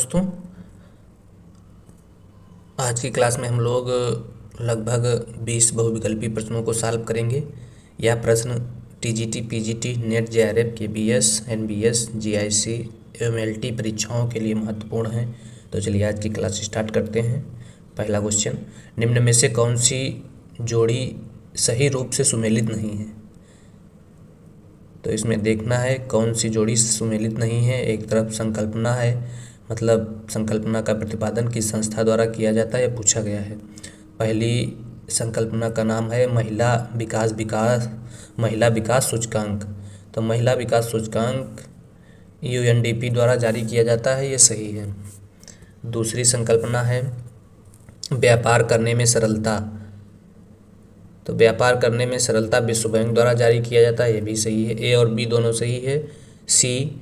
दोस्तों, आज की क्लास में हम लोग लगभग 20 बहुविकल्पी प्रश्नों को सॉल्व करेंगे। यह प्रश्न TGT, PGT, net, JRF, KBS, NBS, GIC एवं एलटी परीक्षाओं के लिए महत्वपूर्ण है। तो चलिए आज की क्लास स्टार्ट करते हैं। पहला क्वेश्चन, निम्न में से कौन सी जोड़ी सही रूप से सुमेलित नहीं है? तो इसमें देखना है कौन सी जोड़ी सुमेलित नहीं है। एक तरफ संकल्पना है, मतलब संकल्पना का प्रतिपादन किस संस्था द्वारा किया जाता है, यह पूछा गया है। पहली संकल्पना का नाम है महिला विकास सूचकांक। तो महिला विकास सूचकांक यूएनडीपी द्वारा जारी किया जाता है, ये सही है। दूसरी संकल्पना है व्यापार करने में सरलता। तो व्यापार करने में सरलता विश्व बैंक द्वारा जारी किया जाता है, ये भी सही है। ए और बी दोनों सही है। सी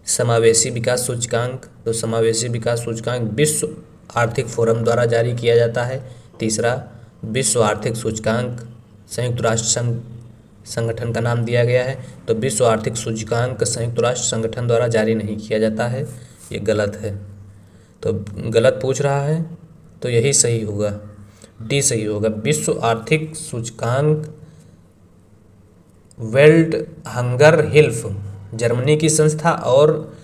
समावेशी विकास सूचकांक। तो समावेशी विकास सूचकांक विश्व आर्थिक फोरम द्वारा जारी किया जाता है। तीसरा विश्व आर्थिक सूचकांक संयुक्त राष्ट्र संगठन का नाम दिया गया है। तो विश्व आर्थिक सूचकांक संयुक्त राष्ट्र संगठन द्वारा जारी नहीं किया जाता है, ये गलत है। तो गलत पूछ रहा है तो यही सही होगा, डी सही होगा। विश्व आर्थिक सूचकांक वेल्ट हंगर हिल्फ जर्मनी की संस्था और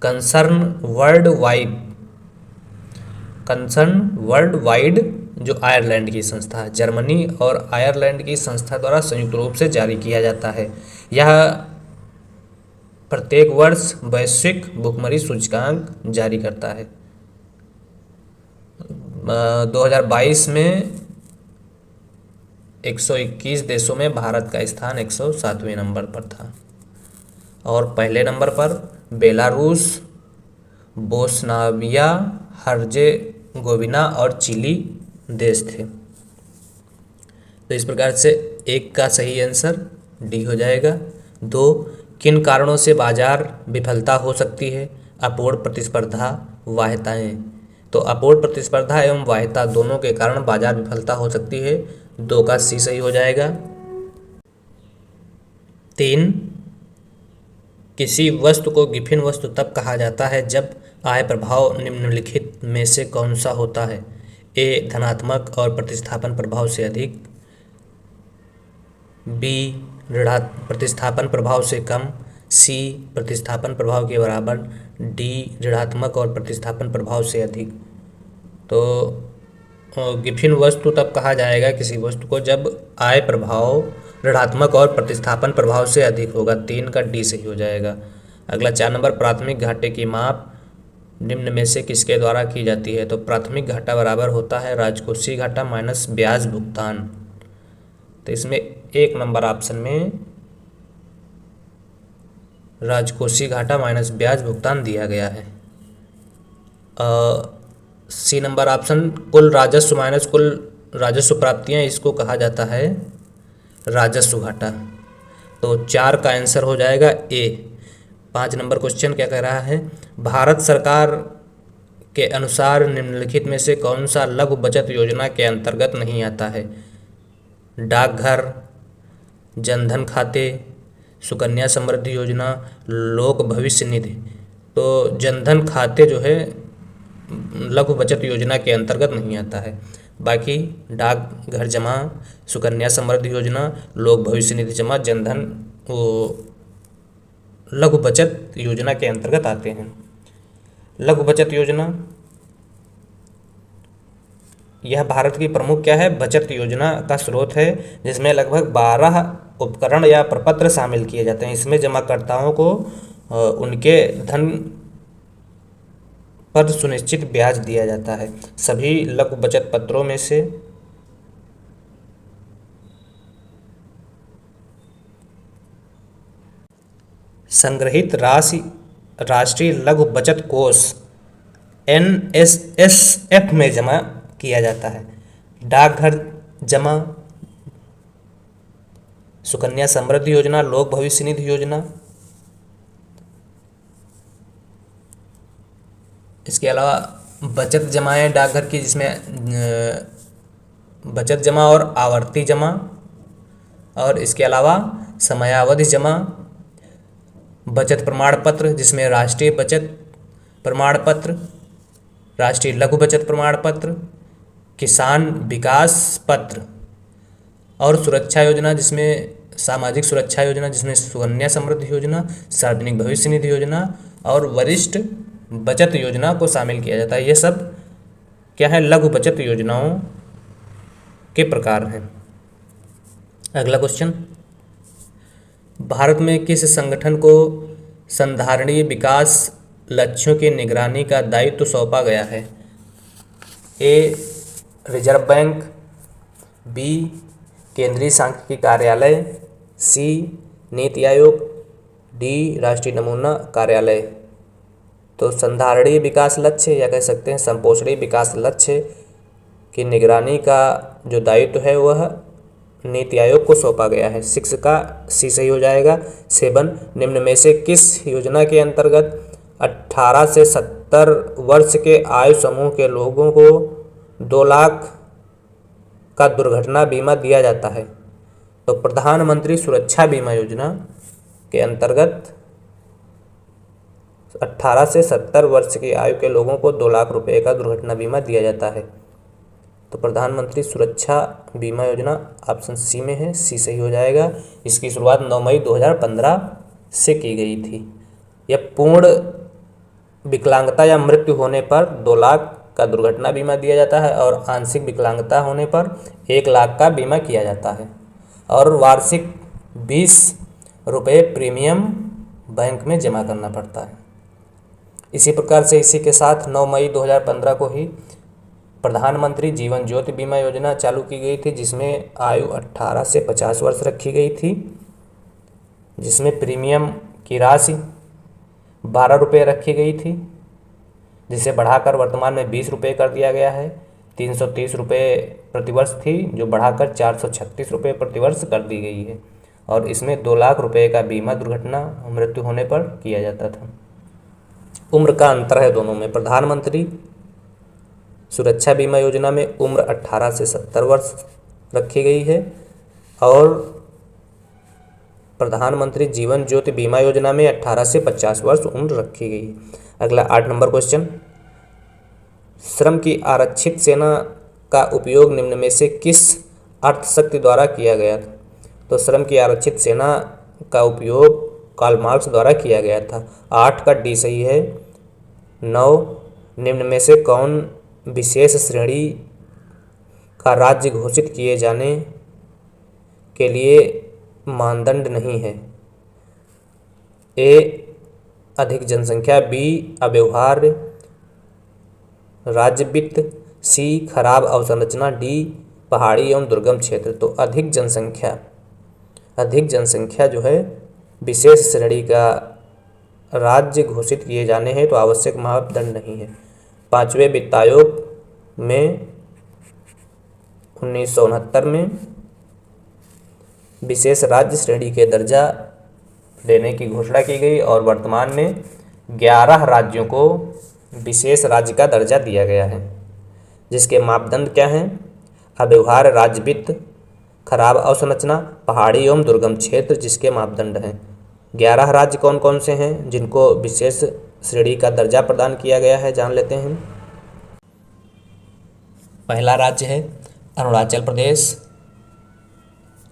कंसर्न वर्ल्ड वाइड जो आयरलैंड की संस्था है, जर्मनी और आयरलैंड की संस्था द्वारा संयुक्त रूप से जारी किया जाता है। यह प्रत्येक वर्ष वैश्विक भुखमरी सूचकांक जारी करता है। 2022 में 121 देशों में भारत का स्थान 107वें नंबर पर था और पहले नंबर पर बेलारूस, बोस्निया हर्जेगोविना और चिली देश थे। तो इस प्रकार से एक का सही आंसर डी हो जाएगा। 2, किन कारणों से बाजार विफलता हो सकती है? अपूर्ण प्रतिस्पर्धा, वाह्यताएं। तो अपूर्ण प्रतिस्पर्धा एवं वाह्यता दोनों के कारण बाजार विफलता हो सकती है, 2 का सी सही हो जाएगा। 3, किसी वस्तु को गिफिन वस्तु तब कहा जाता है जब आय प्रभाव निम्नलिखित में से कौन सा होता है? ए धनात्मक और प्रतिस्थापन प्रभाव से अधिक, बी प्रतिस्थापन प्रभाव से कम, सी प्रतिस्थापन प्रभाव के बराबर, डी ऋणात्मक और प्रतिस्थापन प्रभाव से अधिक। तो गिफिन वस्तु तब कहा जाएगा किसी वस्तु को जब आय प्रभाव ऋणात्मक और प्रतिस्थापन प्रभाव से अधिक होगा, 3 का डी सही हो जाएगा। अगला 4 नंबर, प्राथमिक घाटे की माप निम्न में से किसके द्वारा की जाती है? तो प्राथमिक घाटा बराबर होता है राजकोषीय घाटा माइनस ब्याज भुगतान। तो इसमें 1 नंबर ऑप्शन में राजकोषीय घाटा माइनस ब्याज भुगतान दिया गया है। सी नंबर ऑप्शन कुल राजस्व माइनस कुल राजस्व प्राप्तियां, इसको कहा जाता है राजस्व घाटा। तो 4 का आंसर हो जाएगा ए। 5 नंबर क्वेश्चन क्या कह रहा है? भारत सरकार के अनुसार निम्नलिखित में से कौन सा लघु बचत योजना के अंतर्गत नहीं आता है? डाकघर, जनधन खाते, सुकन्या समृद्धि योजना, लोक भविष्य निधि। तो जनधन खाते जो है लघु बचत योजना के अंतर्गत नहीं आता है। बाकी डाकघर जमा, सुकन्या समृद्धि योजना, लोक भविष्य निधि जमा, जनधन वो लघु बचत योजना के अंतर्गत आते हैं। लघु बचत योजना यह भारत की प्रमुख क्या है? बचत योजना का स्रोत है, जिसमें लगभग 12 उपकरण या प्रपत्र शामिल किए जाते हैं। इसमें जमाकर्ताओं को उनके धन पर सुनिश्चित ब्याज दिया जाता है। सभी लघु बचत पत्रों में से संग्रहित राशि राष्ट्रीय लघु बचत कोष NSSF में जमा किया जाता है। डाकघर जमा, सुकन्या समृद्धि योजना, लोक भविष्य निधि योजना। इसके अलावा बचत जमाएं डाकघर की, जिसमें बचत जमा और आवर्ती जमा, और इसके अलावा समयावधि जमा, बचत प्रमाण पत्र जिसमें राष्ट्रीय बचत प्रमाण पत्र, राष्ट्रीय लघु बचत प्रमाण पत्र, किसान विकास पत्र और सुरक्षा योजना जिसमें सामाजिक सुरक्षा योजना जिसमें सुकन्या समृद्धि योजना, सार्वजनिक भविष्य निधि योजना और वरिष्ठ बचत योजना को शामिल किया जाता है। ये सब क्या है, लघु बचत योजनाओं के प्रकार हैं। अगला क्वेश्चन, भारत में किस संगठन को संधारणीय विकास लक्ष्यों की निगरानी का दायित्व सौंपा गया है? ए रिजर्व बैंक, बी केंद्रीय सांख्यिकी कार्यालय, सी नीति आयोग, डी राष्ट्रीय नमूना कार्यालय। तो संधारणीय विकास लक्ष्य या कह सकते हैं संपोषणीय विकास लक्ष्य की निगरानी का जो दायित्व है वह नीति आयोग को सौंपा गया है। 6 का सी सही हो जाएगा। 7, निम्न में से किस योजना के अंतर्गत 18 से 70 वर्ष के आयु समूह के लोगों को 2 लाख का दुर्घटना बीमा दिया जाता है? तो प्रधानमंत्री सुरक्षा बीमा योजना के अंतर्गत 18 से 70 वर्ष की आयु के लोगों को 2 लाख रुपए का दुर्घटना बीमा दिया जाता है। तो प्रधानमंत्री सुरक्षा बीमा योजना ऑप्शन सी में है, सी सही हो जाएगा। इसकी शुरुआत 9 मई 2015 से की गई थी। यह पूर्ण विकलांगता या मृत्यु होने पर 2 लाख का दुर्घटना बीमा दिया जाता है और आंशिक विकलांगता होने पर 1 लाख का बीमा किया जाता है और वार्षिक 20 रुपये प्रीमियम बैंक में जमा करना पड़ता है। इसी प्रकार से इसी के साथ 9 मई 2015 को ही प्रधानमंत्री जीवन ज्योति बीमा योजना चालू की गई थी, जिसमें आयु 18 से 50 वर्ष रखी गई थी, जिसमें प्रीमियम की राशि 12 रुपये रखी गई थी, जिसे बढ़ाकर वर्तमान में 20 रुपये कर दिया गया है। 330 रुपये प्रतिवर्ष थी जो बढ़ाकर 436 रुपये प्रतिवर्ष कर दी गई है और इसमें 2 लाख रुपये का बीमा दुर्घटना मृत्यु होने पर किया जाता था। उम्र का अंतर है दोनों में। प्रधानमंत्री सुरक्षा बीमा योजना में उम्र 18 से 70 वर्ष रखी गई है और प्रधानमंत्री जीवन ज्योति बीमा योजना में 18 से 50 वर्ष उम्र रखी गई है। अगला 8 नंबर क्वेश्चन, श्रम की आरक्षित सेना का उपयोग निम्न में से किस अर्थशक्ति द्वारा किया गया था? तो श्रम की आरक्षित सेना का उपयोग कार्ल मार्क्स द्वारा किया गया था। 8 का डी सही है। 9, निम्न में से कौन विशेष श्रेणी का राज्य घोषित किए जाने के लिए मानदंड नहीं है? ए अधिक जनसंख्या, बी अव्यवहार्य राज्य वित्त, सी खराब अवसंरचना, डी पहाड़ी एवं दुर्गम क्षेत्र। तो अधिक जनसंख्या जो है विशेष श्रेणी का राज्य घोषित किए जाने हैं तो आवश्यक मापदंड नहीं है। 5वें वित्त आयोग में 1969 में विशेष राज्य श्रेणी के दर्जा देने की घोषणा की गई और वर्तमान में 11 राज्यों को विशेष राज्य का दर्जा दिया गया है, जिसके मापदंड क्या हैं? अव्यवहार्य राज्य वित्त, खराब अवसंरचना, पहाड़ी एवं दुर्गम क्षेत्र, जिसके मापदंड हैं। 11 राज्य कौन कौन से हैं जिनको विशेष श्रेणी का दर्जा प्रदान किया गया है, जान लेते हैं। पहला राज्य है अरुणाचल प्रदेश,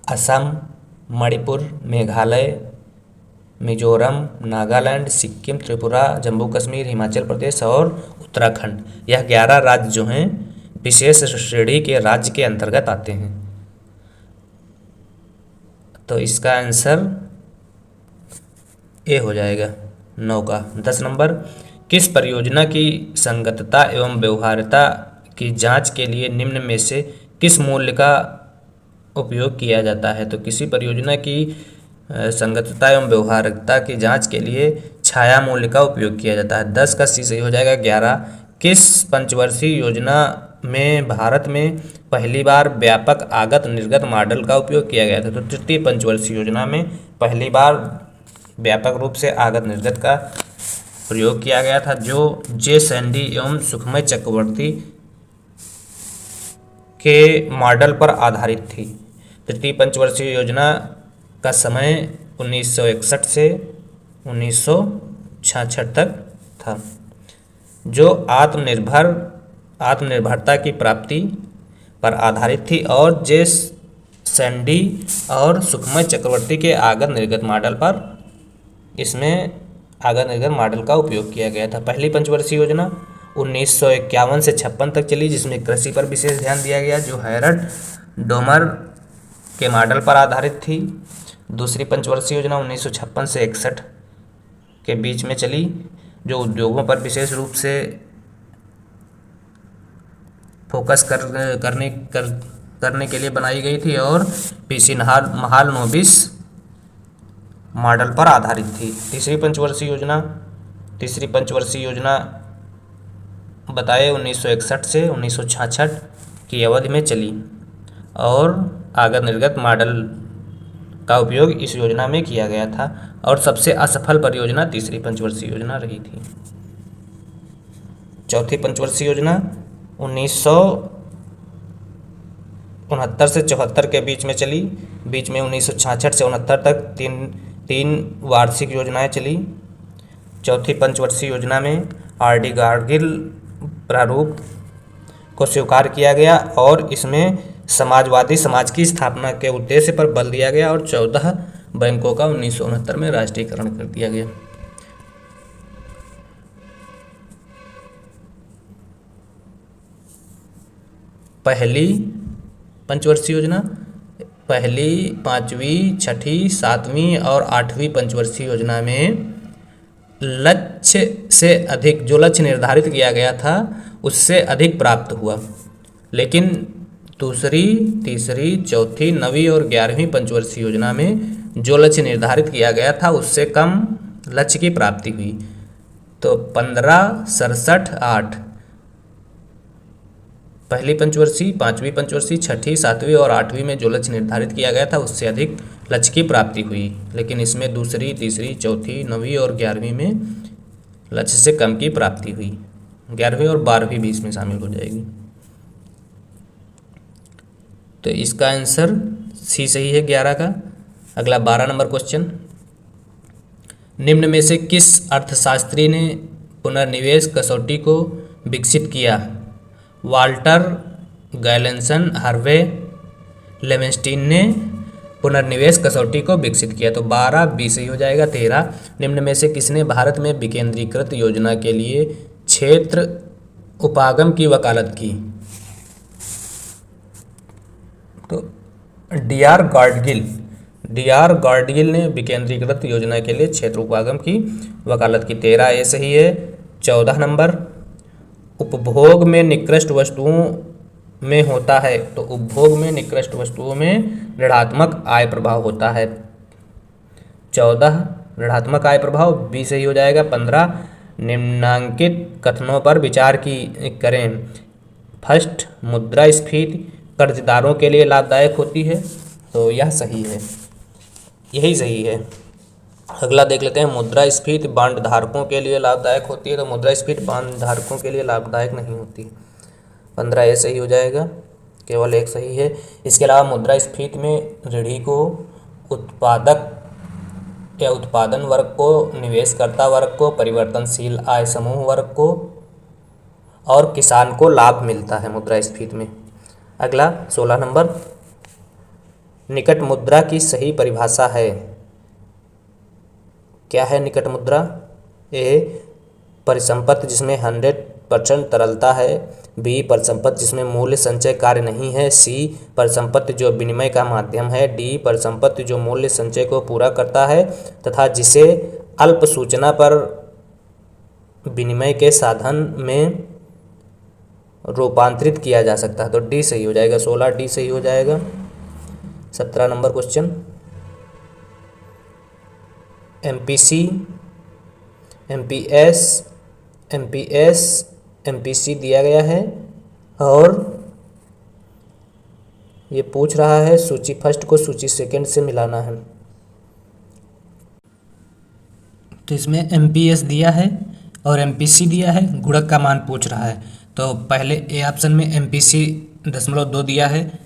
असम, मणिपुर, मेघालय, मिजोरम, नागालैंड, सिक्किम, त्रिपुरा, जम्मू कश्मीर, हिमाचल प्रदेश और उत्तराखंड। यह 11 राज्य जो हैं विशेष श्रेणी के राज्य के अंतर्गत आते हैं। तो इसका आंसर ए हो जाएगा 9 का। 10 नंबर, किस परियोजना की संगतता एवं व्यवहार्यता की जांच के लिए निम्न में से किस मूल्य का उपयोग किया जाता है? तो किसी परियोजना की संगतता एवं व्यवहार्यता की जांच के लिए छाया मूल्य का उपयोग किया जाता है। 10 का सी सही हो जाएगा। 11, किस पंचवर्षीय योजना में भारत में पहली बार व्यापक आगत निर्गत मॉडल का उपयोग किया गया था? तो तृतीय पंचवर्षीय योजना में पहली बार व्यापक रूप से आगत निर्गत का प्रयोग किया गया था, जो जे सैंडी एवं सुखमय चक्रवर्ती के मॉडल पर आधारित थी। तृतीय पंचवर्षीय योजना का समय 1961 से 1966 तक था। जो आत्मनिर्भरता की प्राप्ति पर आधारित थी और जे सैंडी और सुखमय चक्रवर्ती के आगत निर्गत मॉडल पर इसमें आगत निर्गत मॉडल का उपयोग किया गया था। पहली पंचवर्षीय योजना 1951 से 56 तक चली, जिसमें कृषि पर विशेष ध्यान दिया गया, जो हैरड डोमर के मॉडल पर आधारित थी। दूसरी पंचवर्षीय योजना 1956 से 61 के बीच में चली, जो उद्योगों पर विशेष रूप से फोकस करने के लिए बनाई गई थी और पीसी महालनोबिस मॉडल पर आधारित थी। तीसरी पंचवर्षीय योजना बताए 1961 से 1966 की अवधि में चली और आगत निर्गत मॉडल का उपयोग इस योजना में किया गया था और सबसे असफल परियोजना तीसरी पंचवर्षीय योजना रही थी। चौथी पंचवर्षीय योजना 1969 से 74 के बीच में चली, बीच में 1966 से 69 तक तीन वार्षिक योजनाएं चली। चौथी पंचवर्षीय योजना में आर.डी. गाडगिल प्रारूप को स्वीकार किया गया और इसमें समाजवादी समाज की स्थापना के उद्देश्य पर बल दिया गया और 14 बैंकों का 1969 में राष्ट्रीयकरण कर दिया गया। पहली पंचवर्षीय योजना, पहली, पाँचवीं, छठी, सातवीं और आठवीं पंचवर्षीय योजना में लक्ष्य से अधिक, जो लक्ष्य निर्धारित किया गया था उससे अधिक प्राप्त हुआ, लेकिन दूसरी, तीसरी, चौथी, नवीं और 11वीं पंचवर्षीय योजना में जो लक्ष्य निर्धारित किया गया था उससे कम लक्ष्य की प्राप्ति हुई। तो 15, 67, 8 पहली पंचवर्षीय, पाँचवीं पंचवर्षीय, छठी, सातवीं और आठवीं में जो लक्ष्य निर्धारित किया गया था उससे अधिक लक्ष्य की प्राप्ति हुई, लेकिन इसमें दूसरी, तीसरी, चौथी, नवीं और 11वीं में लक्ष्य से कम की प्राप्ति हुई। 11वीं और 12वीं भी इसमें शामिल हो जाएगी। तो इसका आंसर सी सही है 11 का। अगला 12 नंबर क्वेश्चन, निम्न में से किस अर्थशास्त्री ने पुनर्निवेश कसौटी को विकसित किया? वाल्टर गैलेंसन, हार्वे लेवेंस्टीन ने पुनर्निवेश कसौटी को विकसित किया। तो 12 बी सही हो जाएगा। 13, निम्न में से किसने भारत में विकेंद्रीकृत योजना के लिए क्षेत्र उपागम की वकालत की? तो डी.आर. गाडगिल ने विकेंद्रीकृत योजना के लिए क्षेत्र उपागम की वकालत की। 13 ए सही है। 14 नंबर, उपभोग में निकृष्ट वस्तुओं में होता है। तो उपभोग में निकृष्ट वस्तुओं में ऋणात्मक आय प्रभाव होता है। 14 ऋणात्मक आय प्रभाव बी सही हो जाएगा। 15, निम्नांकित कथनों पर विचार करें। फर्स्ट, मुद्रास्फीति कर्जदारों के लिए लाभदायक होती है। तो यह सही है, यही सही है। अगला देख लेते हैं, मुद्रास्फीति बांड धारकों के लिए लाभदायक होती है। तो मुद्रास्फीति बांड धारकों के लिए लाभदायक नहीं होती। 15 ए सही हो जाएगा, केवल एक सही है। इसके अलावा मुद्रास्फीति में ऋणी को, उत्पादक या उत्पादन वर्ग को, निवेशकर्ता वर्ग को, परिवर्तनशील आय समूह वर्ग को और किसान को लाभ मिलता है मुद्रास्फीति में। अगला 16 नंबर, निकट मुद्रा की सही परिभाषा है। क्या है निकट मुद्रा? ए, परिसंपत्ति जिसमें 100% तरलता है। बी, परिसंपत्ति जिसमें मूल्य संचय कार्य नहीं है। सी, परिसंपत्ति जो विनिमय का माध्यम है। डी, परिसंपत्ति जो मूल्य संचय को पूरा करता है तथा जिसे अल्प सूचना पर विनिमय के साधन में रूपांतरित किया जा सकता है। तो डी सही हो जाएगा। 16 डी सही हो जाएगा। 17 number question, MPC, MPS, MPC दिया गया है और ये पूछ रहा है सूची फर्स्ट को सूची सेकंड से मिलाना है। तो इसमें एमपीएस दिया है और एमपीसी दिया है, गुणक का मान पूछ रहा है। तो पहले ए ऑप्शन में एमपीसी 0.2 दिया है।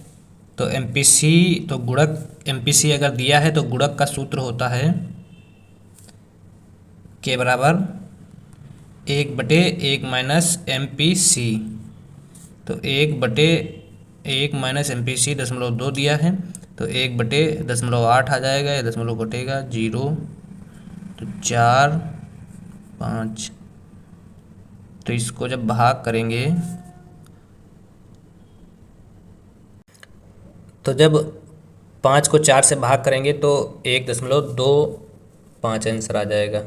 तो एमपीसी, तो गुणक एमपीसी अगर दिया है तो गुणक का सूत्र होता है के बराबर 1/1 माइनस MPC, तो 1/1 माइनस MPC 0.2 दिया है, तो 1/0.8 आ जाएगा, या दशमलव घटेगा 0, तो 4, 5। तो इसको जब भाग करेंगे तो जब 5 को 4 से भाग करेंगे तो 1.25 आंसर आ जाएगा।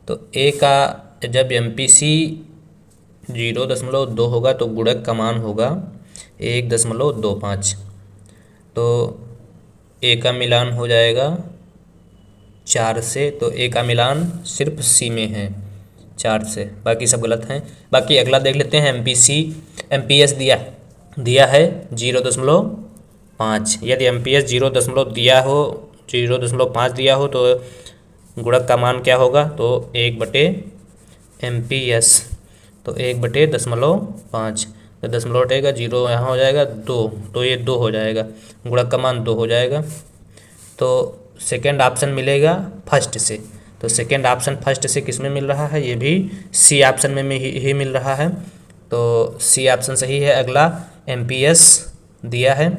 तो ए का जब MPC 0.2 होगा तो गुणक का मान होगा 1.25। तो ए का मिलान हो जाएगा 4 से, तो ए का मिलान सिर्फ सी में है 4 से, बाकी सब गलत हैं। बाकी अगला देख लेते हैं। MPS दिया है 0.5। यदि MPS 0.5 दिया हो तो गुणक का मान क्या होगा, तो 1/MPS, तो 1/0.5, तो दशमलव हटेगा 0, यहाँ हो जाएगा 2, तो ये 2 हो जाएगा, गुणक का मान 2 हो जाएगा। तो सेकेंड ऑप्शन मिलेगा फर्स्ट से। तो सेकेंड ऑप्शन फर्स्ट से किस में मिल रहा है, ये भी सी ऑप्शन में ही मिल रहा है, तो सी ऑप्शन सही है। अगला MPS दिया है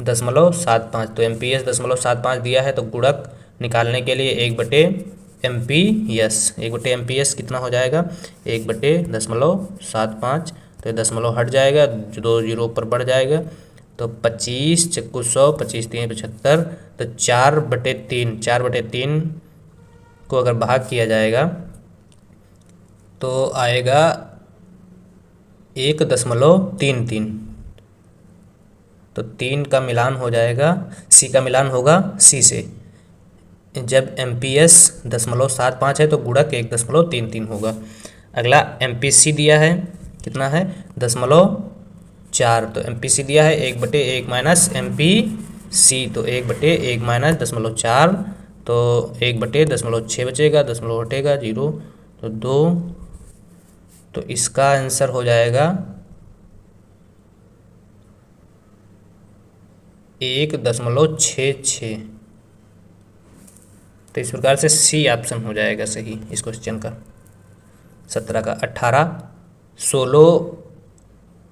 0.75, तो MPS 0.75 दिया है, तो गुणक निकालने के लिए 1/MPS कितना हो जाएगा, 1/0.75, तो दशमलव हट जाएगा, 2 0 ऊपर बढ़ जाएगा, तो 25 चक्कू 100, 25 3 75, तो 4/3 को अगर भाग किया जाएगा तो आएगा 1.33। तो 3 का मिलान हो जाएगा, सी का मिलान होगा सी से। जब MPS 0.75 है तो गुणक 1.33 होगा। अगला MPC दिया है, कितना है 0.4, तो MPC दिया है 1/1 माइनस MPC, तो 1/1 माइनस 0.4, तो 1/0.6 बचेगा, दशमलव हटेगा 0, तो 2, तो इसका आंसर हो जाएगा 1.66। तो इस प्रकार से सी ऑप्शन हो जाएगा सही इस क्वेश्चन का। 17 का 16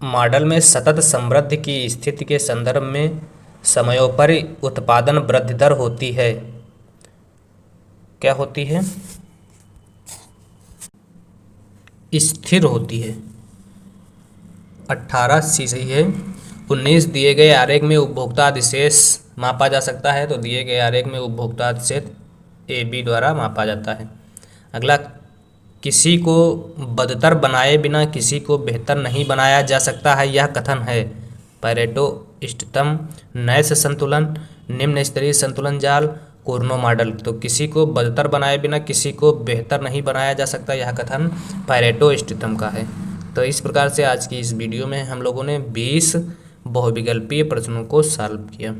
मॉडल में सतत समृद्धि की स्थिति के संदर्भ में समयोपरि उत्पादन वृद्धि दर होती है। क्या होती है, स्थिर होती है। 18 सी सही है। 19 दिए गए आरेख में उपभोक्ता अधिशेष मापा जा सकता है, तो दिए गए आरेख में उपभोक्ता अधिशेष AB द्वारा मापा जाता है। अगला, किसी को बदतर बनाए बिना किसी को बेहतर नहीं बनाया जा सकता है, यह कथन है। पैरेटो इष्टतम, नैश संतुलन, निम्न स्तरीय संतुलन जाल, कोर्नो मॉडल। तो किसी को बदतर बनाए बिना किसी को बेहतर नहीं बनाया जा सकता, यह कथन पैरेटो इष्टतम का है। तो इस प्रकार से आज की इस वीडियो में हम लोगों ने 20 बहुविकल्पीय प्रश्नों को सॉल्व किया।